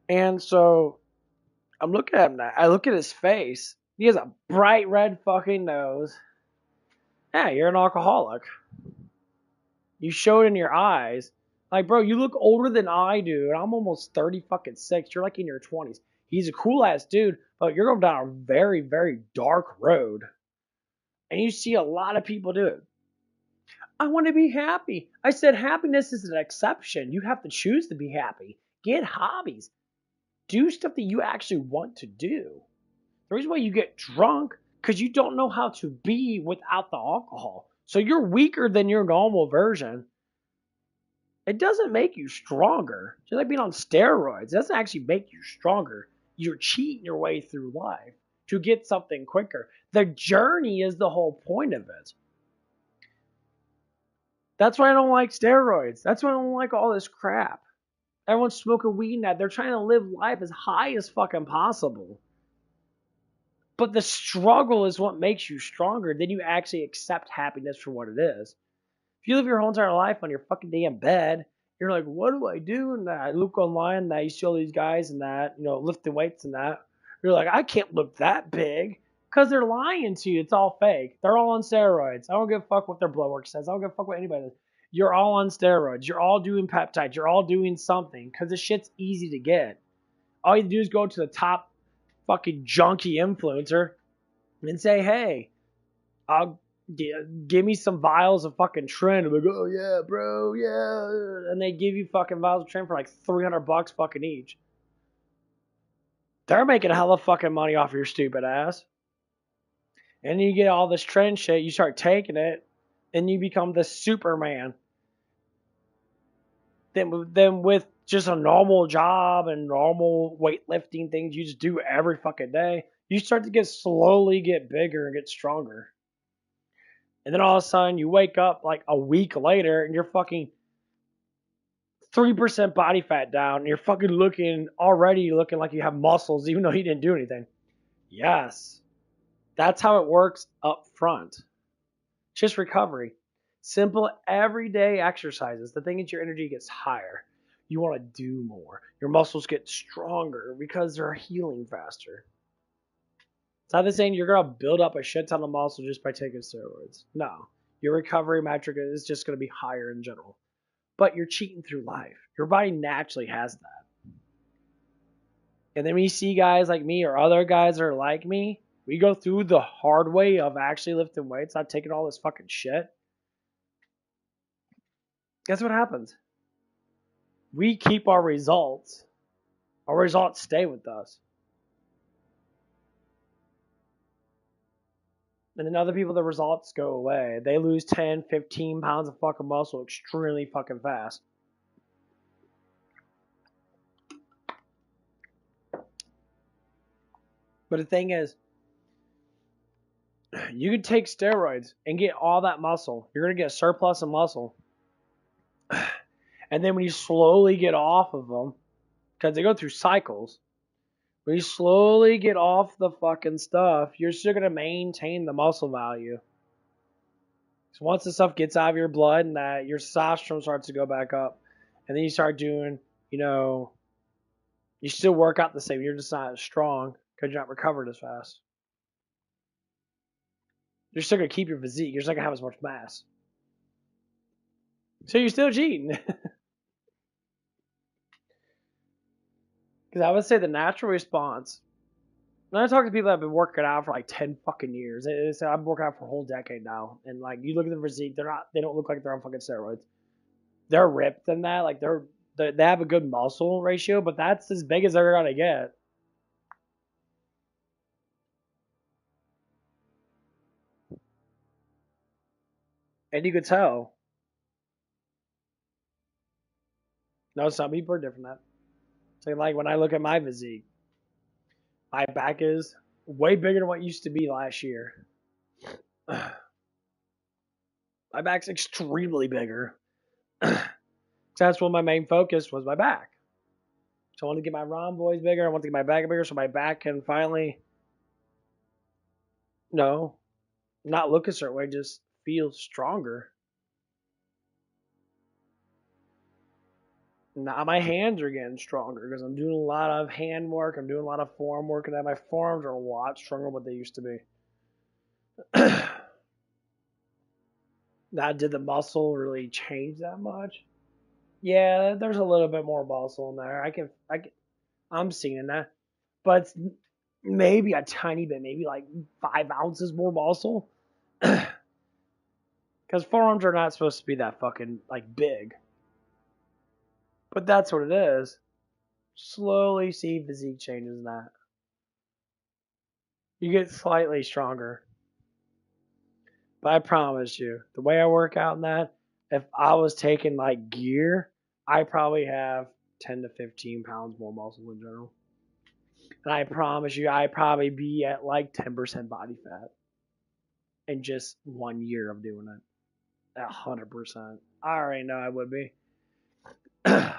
And so, I'm looking at him now. I look at his face. He has a bright red fucking nose. Yeah, you're an alcoholic. You show it in your eyes. Like, bro, you look older than I do, and I'm almost 30 fucking 6. You're like in your 20s. He's a cool ass dude, but you're going down a very, very dark road. And you see a lot of people do it. I want to be happy. I said happiness is an exception. You have to choose to be happy. Get hobbies. Do stuff that you actually want to do. The reason why you get drunk, because you don't know how to be without the alcohol. So you're weaker than your normal version. It doesn't make you stronger. Just like being on steroids. It doesn't actually make you stronger. You're cheating your way through life to get something quicker. The journey is the whole point of it. That's why I don't like steroids. That's why I don't like all this crap. Everyone's smoking weed now. They're trying to live life as high as fucking possible. But the struggle is what makes you stronger. Then you actually accept happiness for what it is. If you live your whole entire life on your fucking damn bed You're like, what do I do? And I look online and you see all these guys and that, lifting weights and that. You're like, I can't look that big. Because they're lying to you. It's all fake. They're all on steroids. I don't give a fuck what their blood work says. I don't give a fuck what anybody does. You're all on steroids. You're all doing peptides. You're all doing something. Because this shit's easy to get. All you do is go to the top fucking junkie influencer and say, hey, I'll give me some vials of fucking Tren. And they go, oh yeah, bro, yeah. And they give you fucking vials of Tren for like $300 fucking each. They're making a hell of fucking money off of your stupid ass. And you get all this Tren shit, you start taking it, and you become the Superman. Then with just a normal job and normal weightlifting things you just do every fucking day, you start to slowly get bigger and get stronger. And then all of a sudden you wake up like a week later and you're fucking 3% body fat down and you're fucking already looking like you have muscles even though you didn't do anything. Yes. That's how it works up front. Just recovery. Simple everyday exercises. The thing is your energy gets higher. You want to do more. Your muscles get stronger because they're healing faster. It's not the saying you're going to build up a shit ton of muscle just by taking steroids. No. Your recovery metric is just going to be higher in general. But you're cheating through life. Your body naturally has that. And then when you see guys like me or other guys that are like me, we go through the hard way of actually lifting weights, not taking all this fucking shit. Guess what happens? We keep our results. Our results stay with us. And then other people, the results go away. They lose 10, 15 pounds of fucking muscle extremely fucking fast. But the thing is, you can take steroids and get all that muscle. You're going to get a surplus of muscle. And then when you slowly get off of them, because they go through cycles, when you slowly get off the fucking stuff, you're still going to maintain the muscle value. So once the stuff gets out of your blood and that, your testosterone starts to go back up. And then you start doing, you still work out the same. You're just not as strong because you're not recovered as fast. You're still going to keep your physique. You're just not going to have as much mass. So you're still cheating. Because I would say the natural response, when I talk to people that have been working out for like 10 fucking years, they say I've been working out for a whole decade now. And like, you look at the physique, they don't look like they're on fucking steroids. They're ripped in that. Like, they have a good muscle ratio, but that's as big as they're going to get. And you could tell. No, some people are different than that. So like when I look at my physique, my back is way bigger than what it used to be last year. My back's extremely bigger. That's what my main focus was, my back. So I want to get my rhomboids bigger. I want to get my back bigger so my back can finally, not look a certain way, just feel stronger. Now my hands are getting stronger because I'm doing a lot of hand work. I'm doing a lot of forearm work, and now my forearms are a lot stronger than what they used to be. Now, did the muscle really change that much? Yeah, there's a little bit more muscle in there. I'm seeing that, but it's maybe a tiny bit, maybe like 5 ounces more muscle. Because forearms are not supposed to be that fucking like big. But that's what it is. Slowly see physique changes in that. You get slightly stronger. But I promise you, the way I work out in that, if I was taking like gear, I probably have 10 to 15 pounds more muscle in general. And I promise you, I'd probably be at like 10% body fat in just 1 year of doing it. 100%. I already know I would be. If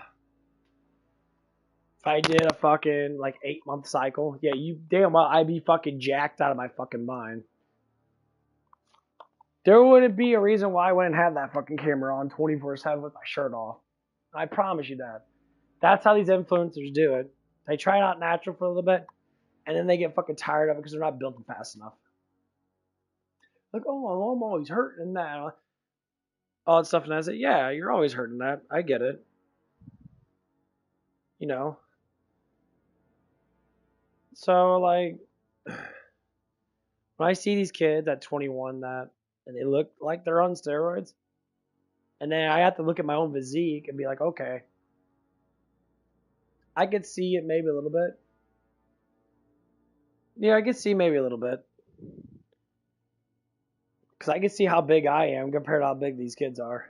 I did a fucking like 8-month cycle, yeah, you damn well I'd be fucking jacked out of my fucking mind. There wouldn't be a reason why I wouldn't have that fucking camera on 24/7 with my shirt off. I promise you that. That's how these influencers do it. They try it out natural for a little bit, and then they get fucking tired of it because they're not building fast enough. Like, oh, I'm always hurting that. All that stuff, and I said, yeah, you're always hurting that. I get it. You know. So, like, when I see these kids at 21 and they look like they're on steroids, and then I have to look at my own physique and be like, okay, I could see it maybe a little bit. Yeah, I could see maybe a little bit. Because I can see how big I am compared to how big these kids are.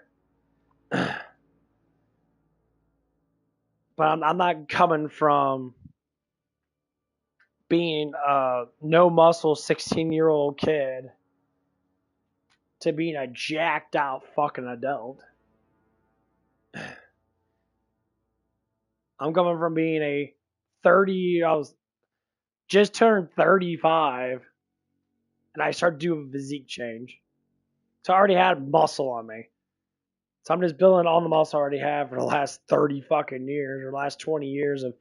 But I'm not coming from being a no muscle 16-year-old kid to being a jacked out fucking adult. I'm coming from being a 30, I was just turned 35, and I started doing a physique change. So I already had muscle on me. So I'm just building on the muscle I already have for the last 30 fucking years, or last 20 years of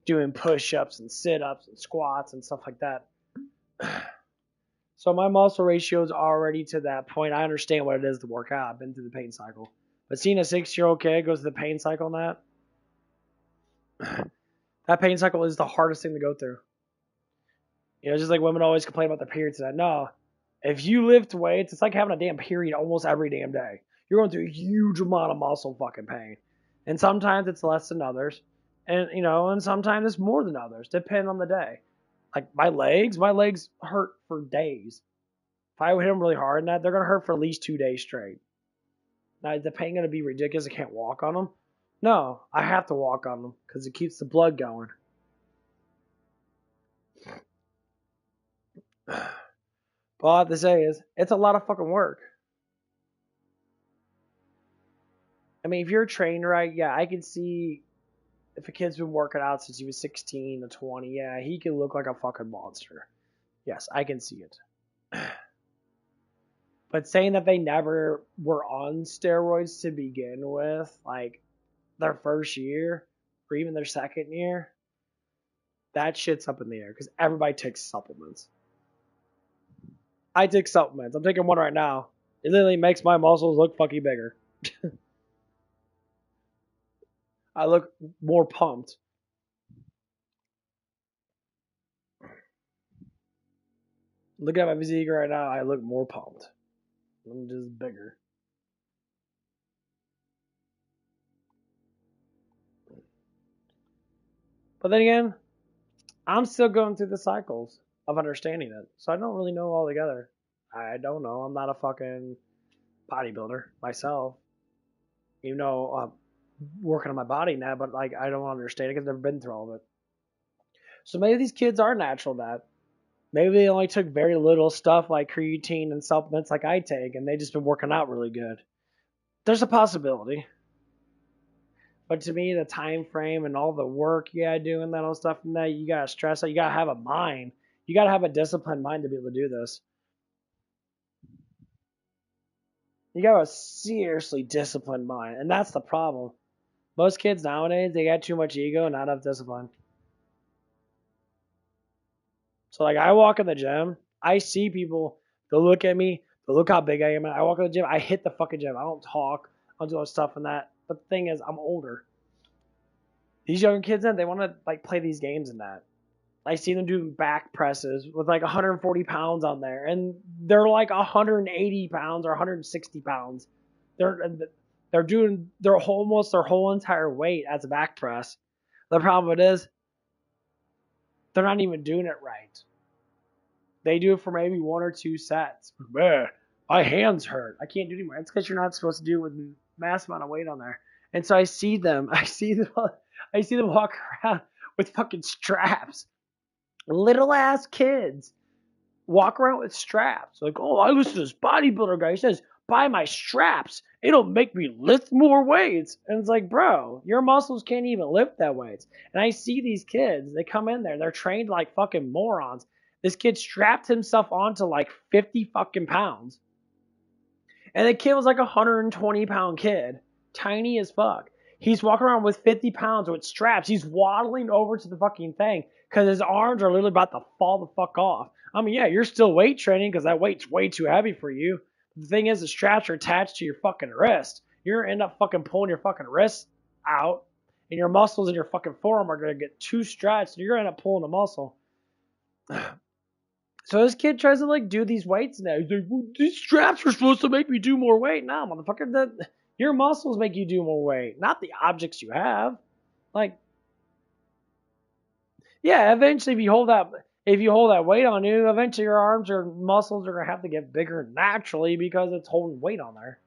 doing push-ups and sit-ups and squats and stuff like that. So my muscle ratio is already to that point. I understand what it is to work out. I've been through the pain cycle. But seeing a 6-year-old kid goes through the pain cycle on that pain cycle is the hardest thing to go through. You know, just like women always complain about their periods and that. No, if you lift weights, it's like having a damn period almost every damn day. You're going through a huge amount of muscle fucking pain. And sometimes it's less than others. And, you know, and sometimes it's more than others, depending on the day. Like my legs hurt for days. If I hit them really hard in that, they're going to hurt for at least 2 days straight. Now, is the pain going to be ridiculous? I can't walk on them? No, I have to walk on them because it keeps the blood going. But all I have to say is, it's a lot of fucking work. I mean, if you're trained right, yeah, I can see if a kid's been working out since he was 16 to 20, yeah, he can look like a fucking monster. Yes, I can see it. But saying that they never were on steroids to begin with, like their first year or even their second year, that shit's up in the air because everybody takes supplements. I take supplements. I'm taking one right now. It literally makes my muscles look fucking bigger. I look more pumped. Look at my physique right now. I look more pumped. I'm just bigger. But then again, I'm still going through the cycles of understanding it. So I don't really know altogether. I don't know. I'm not a fucking bodybuilder myself. Even though I'm working on my body now, but like I don't understand it because I've never been through all of it. So maybe these kids are natural that. Maybe they only took very little stuff like creatine and supplements like I take, and they just been working out really good. There's a possibility. But to me, the time frame and all the work you gotta do and that all stuff and that, you gotta stress out. You gotta have a mind. You gotta have a disciplined mind to be able to do this. You gotta have a seriously disciplined mind, and that's the problem. Most kids nowadays, they got too much ego and not enough discipline. So like I walk in the gym, I see people, they'll look at me, they'll look how big I am, and I walk in the gym, I hit the fucking gym. I don't talk, I don't do all this stuff and that. But the thing is, I'm older. These young kids, they want to like play these games and that. I see them doing back presses with like 140 pounds on there, and they're like 180 pounds or 160 pounds. They're doing almost their whole entire weight as a back press. The problem is, they're not even doing it right. They do it for maybe 1 or 2 sets. Man, my hands hurt. I can't do it anymore. It's because you're not supposed to do it with mass amount of weight on there. And so I see them walk around with fucking straps. Little ass kids walk around with straps. Like, oh, I listen to this bodybuilder guy. He says, buy my straps. It'll make me lift more weights. And it's like, bro, your muscles can't even lift that weights. And I see these kids, they come in there, they're trained like fucking morons. This kid strapped himself onto like 50 fucking pounds. And the kid was like a 120 pound kid. Tiny as fuck. He's walking around with 50 pounds with straps. He's waddling over to the fucking thing because his arms are literally about to fall the fuck off. I mean, yeah, you're still weight training because that weight's way too heavy for you. The thing is, the straps are attached to your fucking wrist. You're going to end up fucking pulling your fucking wrist out, and your muscles in your fucking forearm are going to get too stretched, and you're going to end up pulling the muscle. So this kid tries to like do these weights now. He's like, well, these straps are supposed to make me do more weight. Nah, motherfucker, your muscles make you do more weight, not the objects you have. Like, yeah, eventually if you hold that weight on you, eventually your arms or muscles are gonna have to get bigger naturally because it's holding weight on there.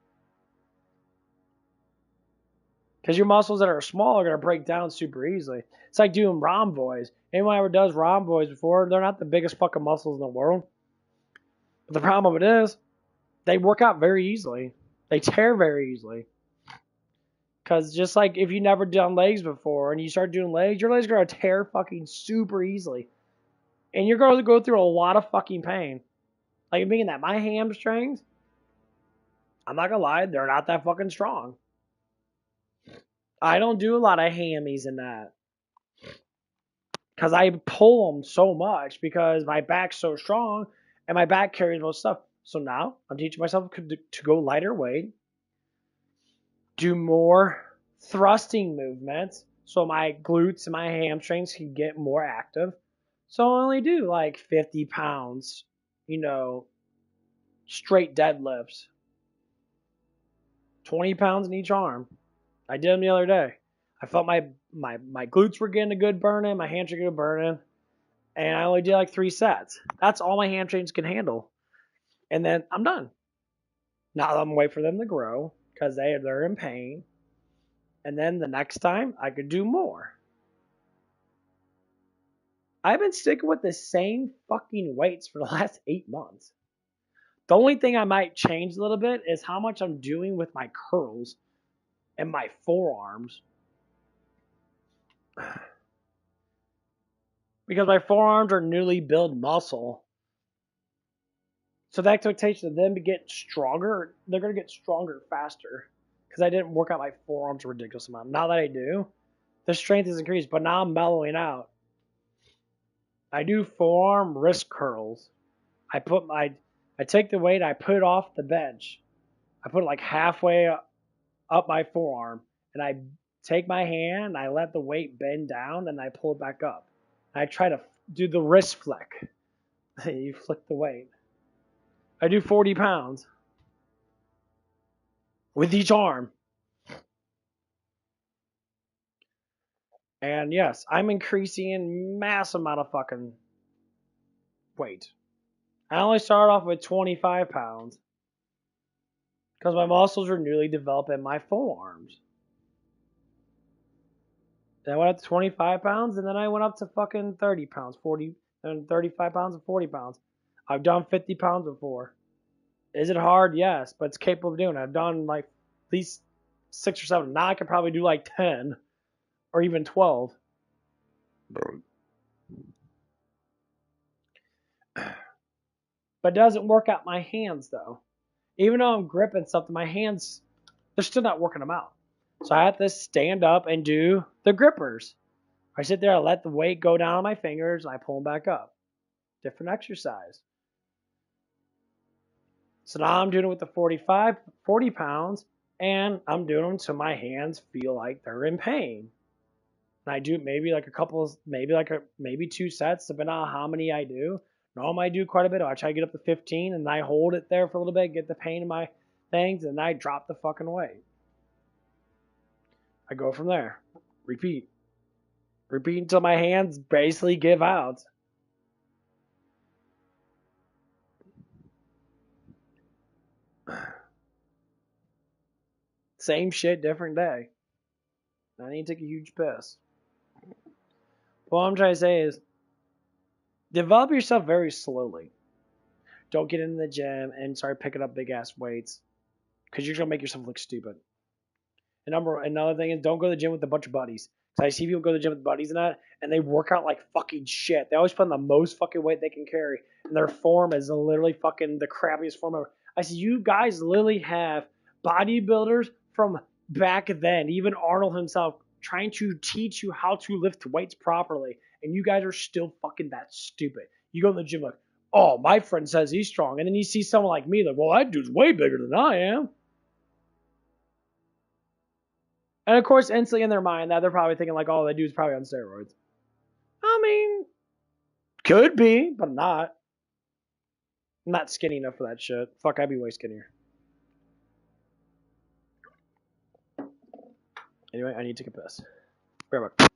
Because your muscles that are small are gonna break down super easily. It's like doing rhomboids. Anyone ever does rhomboids before, they're not the biggest fucking muscles in the world. But the problem of it is, they work out very easily. They tear very easily. Because just like if you never done legs before and you start doing legs, your legs are going to tear fucking super easily. And you're going to go through a lot of fucking pain. Like being that my hamstrings, I'm not going to lie, they're not that fucking strong. I don't do a lot of hammies in that. Because I pull them so much because my back's so strong and my back carries most stuff. So now I'm teaching myself to go lighter weight, do more thrusting movements so my glutes and my hamstrings can get more active. So I only do like 50 pounds, straight deadlifts. 20 pounds in each arm. I did them the other day. I felt my glutes were getting a good burn in, my hamstrings were burning, and I only did like 3 sets. That's all my hamstrings can handle. And then I'm done. Now I'm waiting for them to grow because they're in pain. And then the next time I could do more. I've been sticking with the same fucking weights for the last 8 months. The only thing I might change a little bit is how much I'm doing with my curls and my forearms. Because my forearms are newly built muscle. So the expectation of them to get stronger, they're going to get stronger faster. Because I didn't work out my forearms a ridiculous amount. Now that I do, the strength is increased, but now I'm mellowing out. I do forearm wrist curls. I take the weight, I put it off the bench. I put it like halfway up my forearm, and I take my hand, I let the weight bend down, and I pull it back up. And I try to do the wrist flick. You flick the weight. I do 40 pounds with each arm. And yes, I'm increasing in mass amount of fucking weight. I only started off with 25 pounds because my muscles were newly developed in my forearms. Then I went up to 25 pounds, and then I went up to fucking 30 pounds, 40, and 35 pounds and 40 pounds. I've done 50 pounds before. Is it hard? Yes, but it's capable of doing it. I've done like at least 6 or 7. Now I could probably do like 10 or even 12. But it doesn't work out my hands though. Even though I'm gripping something, my hands, they're still not working them out. So I have to stand up and do the grippers. I sit there, I let the weight go down on my fingers, and I pull them back up. Different exercise. So now I'm doing it with the 40 pounds, and I'm doing them so my hands feel like they're in pain. And I do maybe like a couple, maybe 2 sets, depending on how many I do. Normally I do quite a bit. I try to get up to 15, and I hold it there for a little bit, get the pain in my things, and I drop the fucking weight. I go from there. Repeat. Repeat until my hands basically give out. Same shit, different day. I need to take a huge piss. What I'm trying to say is, develop yourself very slowly. Don't get into the gym and start picking up big ass weights, because you're gonna make yourself look stupid. And another thing is, don't go to the gym with a bunch of buddies. Cause I see people go to the gym with buddies and that, and they work out like fucking shit. They always put on the most fucking weight they can carry, and their form is literally fucking the crappiest form ever. I see you guys literally have bodybuilders from back then, even Arnold himself, trying to teach you how to lift weights properly, and you guys are still fucking that stupid. You go to the gym like, oh, my friend says he's strong, and then you see someone like me like, well, that dude's way bigger than I am. And of course, instantly in their mind, that they're probably thinking like, oh, that dude's probably on steroids. I mean, could be, but I'm not. I'm not skinny enough for that shit. Fuck, I'd be way skinnier. Anyway, I need to take a piss. Be right back.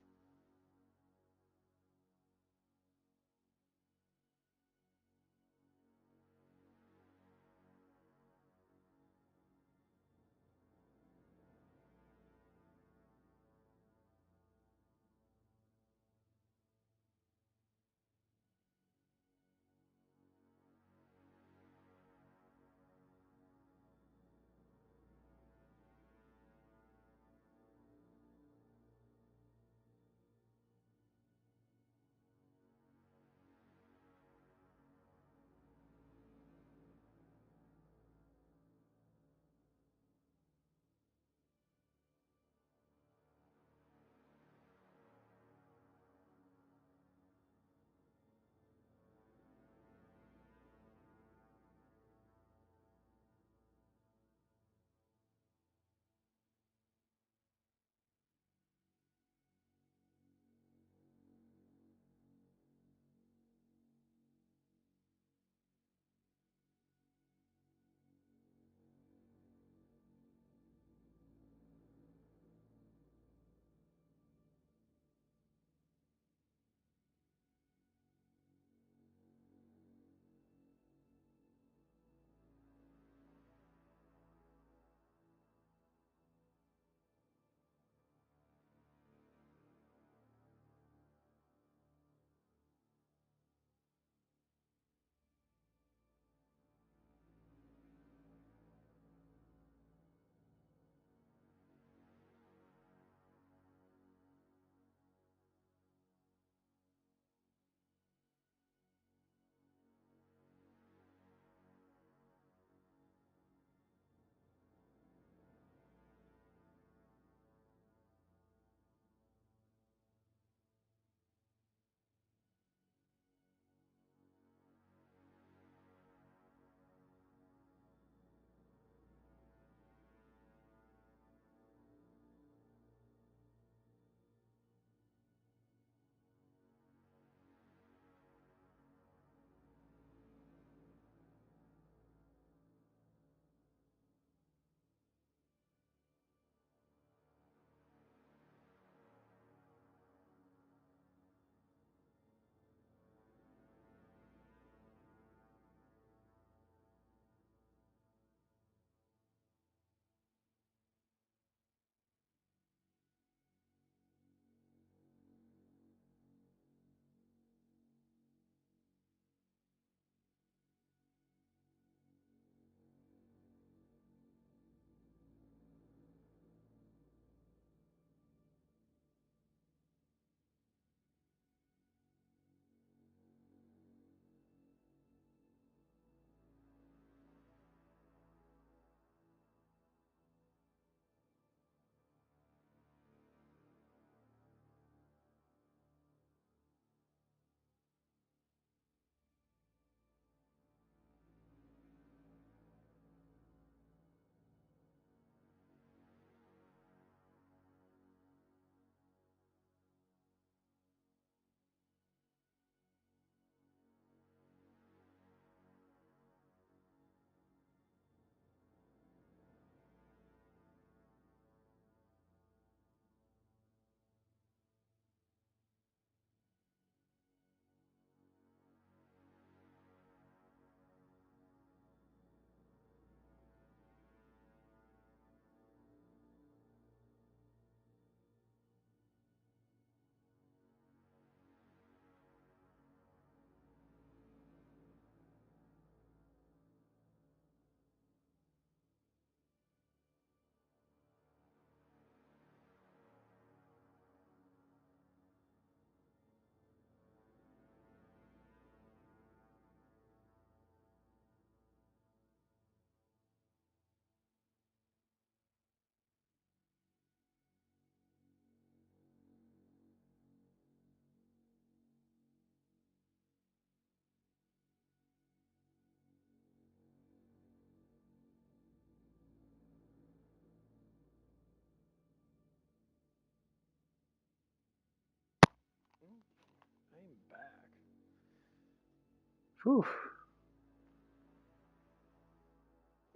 Whew.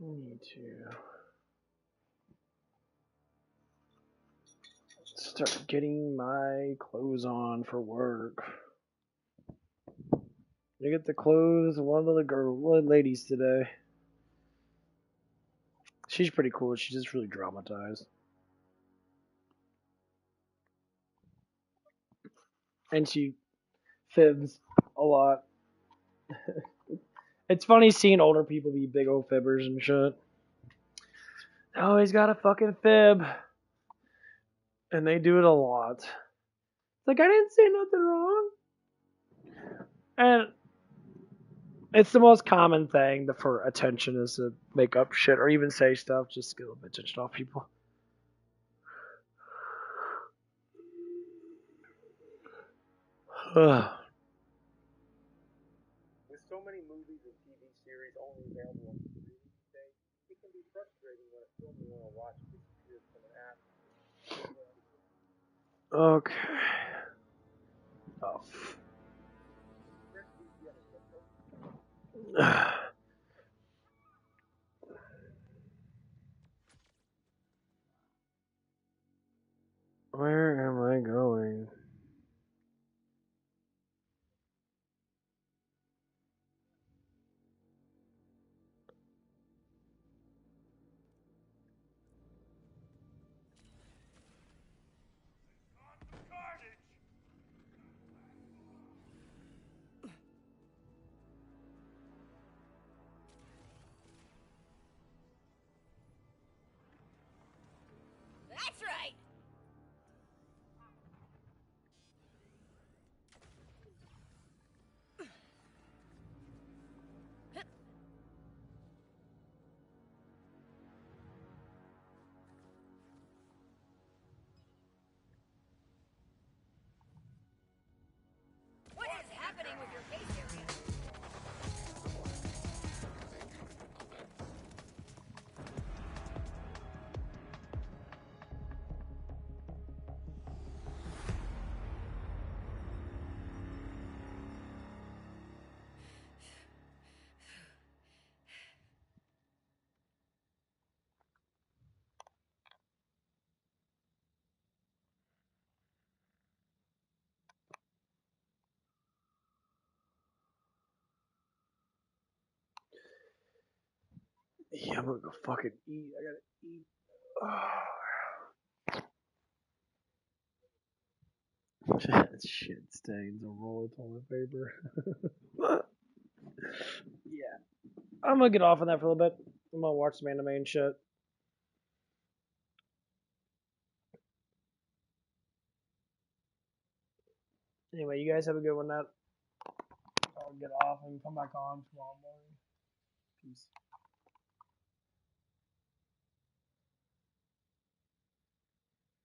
I need to start getting my clothes on for work. I get the clothes of one of the ladies today. She's pretty cool. She's just really dramatized. And she fibs a lot. It's funny seeing older people be big old fibbers and shit. Oh, he's got a fucking fib. And they do it a lot. It's like, I didn't say nothing wrong. And it's the most common thing for attention is to make up shit or even say stuff just to get a little bit attention off people. With so many movies and TV series only available on streaming today, it can be frustrating when a film you want to watch disappears from an app. Okay. Oh. Where am I going? That's right. What is happening with your face area? Yeah, I'm gonna go fucking eat. I gotta eat. Shit stains a roll of toilet paper. Yeah. I'm gonna get off on that for a little bit. I'm gonna watch some anime and shit. Anyway, you guys have a good one. I'll get off and come back on tomorrow morning. Peace.